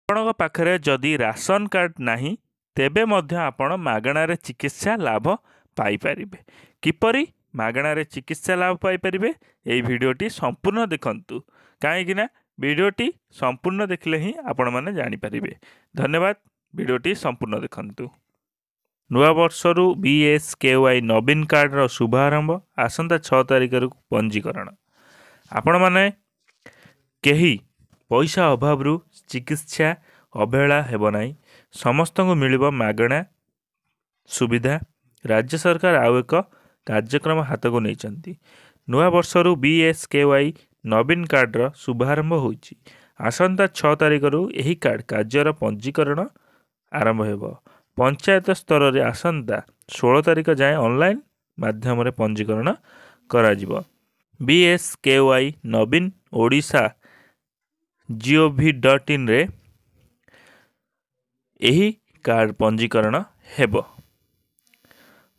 आपणଙ୍କ पाखरे जदि ration card नहीं तेबे मध्य आपण मागणारे चिकित्सा लाभ पाइपारिबे। किपरि मागणारे चिकित्सा लाभ पाइपारिबे एई भिडियोटी संपूर्ण देखंतु, काहेकि ना भिडियोटी संपूर्ण देखले ही आपण माने जानि पारिबे। धन्यवाद। भिडियोटी संपूर्ण देखंतु। नुआ वर्षरु BSKY नवीन कार्ड रो शुभारंभ आसंता 6 तारिख रु पंजीकरण। आपण माने केही पैसा अभाव चिकित्सा अवहेला हेब नाही, समस्त को मिलिबो मागणा सुविधा। राज्य सरकार आउ एक कार्यक्रम हाथ को नहीं। नुआ वर्षरु BSKY नवीन कार्ड रो शुभारंभ होइछि। आसंता 6 तारिख रु एही कार्ड कार्यर पंजीकरण आरंभ हेबो। पंचायत स्तर रे आसंता 16 तारिख जाए ऑनलाइन माध्यम रे पंजीकरण करा जिवो। BSKY नवीन ओडिशा gov.in रे एही कार्ड पंजीकरण हेबो।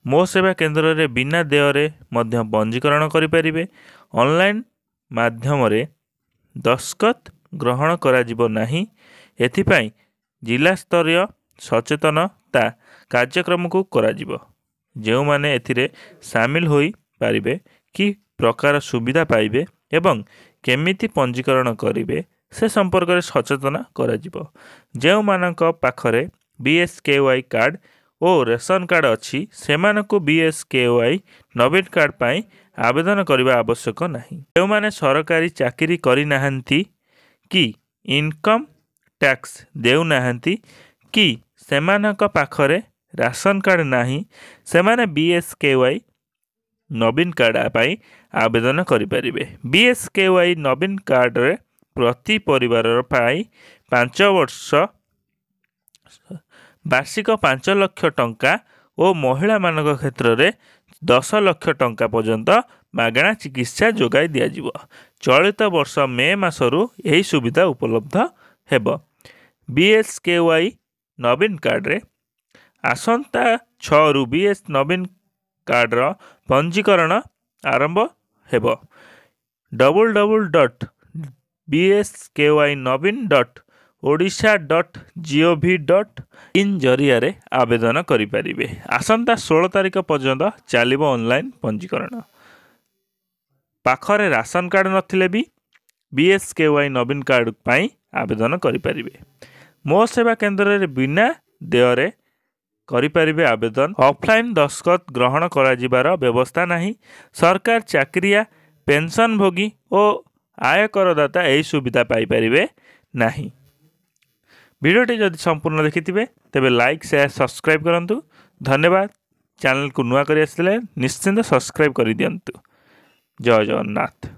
मो सेवा केंद्र रे बिना देय रे मध्य पंजीकरण करि परिबे। ऑनलाइन माध्यम रे दस्खत ग्रहण करा जिवो नाही। एथिपाई जिला स्तरीय सचेतनता कार्यक्रम को करा जिवो। जेउ माने एथिरे शामिल होई पारिबे कि प्रकार सुविधा पाइबे एवं केमिति पंजीकरण करिवे से संपर्क में सचेतना करा जिवो। जेउ मानक पाखरे BSKY कार्ड और रेशन कार्ड अच्छी सेमानकु BSKY नवीन कार्ड पाई आवेदन करने आवश्यक नहीं। जो माने सरकारी चाकरी करी नाहंती कि इनकम टैक्स देउ नाहंती कि सेमानक पाखरे राशन कार्ड नहीं, सेमाने BSKY नवीन कार्ड पाई आवेदन करि परिबे। BSKY नवीन कार्ड रे प्रति परिवार पाई 5 वर्ष वार्षिक 5 लाख टंका और महिला मानक क्षेत्र में 10 लाख टंका पर्यंत मागणा चिकित्सा जोगाई दिया जिवो। चलित वर्ष मे मासरु यही सुविधा उपलब्ध हेबो। BSKY नवीन कार्ड रे आसंता 6 रु BS नवीन कार्ड रो पंजीकरण आरंभ हेबो। www.bskynavin.odisha.gov.in जरिया रे आवेदन करि परिबे। आसंता 16 तारिख पर्यंत चलिबो ऑनलाइन पंजीकरण। पाखरे राशन कार्ड नथिले भी BSKY नवीन कार्ड पाई आवेदन करि परिबे। मो सेवा केंद्र रे बिना देय रे करि परिबे आवेदन। ऑफलाइन दस्खत ग्रहण करा जिबार व्यवस्था नहीं। सरकार चाकरिया पेंशन भोगी और आयकरदाता यही सुविधा पाई परिबे नहीं। वीडियोटी जदि संपूर्ण देखिथिबे तेबे लाइक शेयर सब्सक्राइब करंतु। धन्यवाद। चैनल को नुआ करि आसिले निश्चिंत सब्सक्राइब करि दियंतु। जय जगन्नाथ।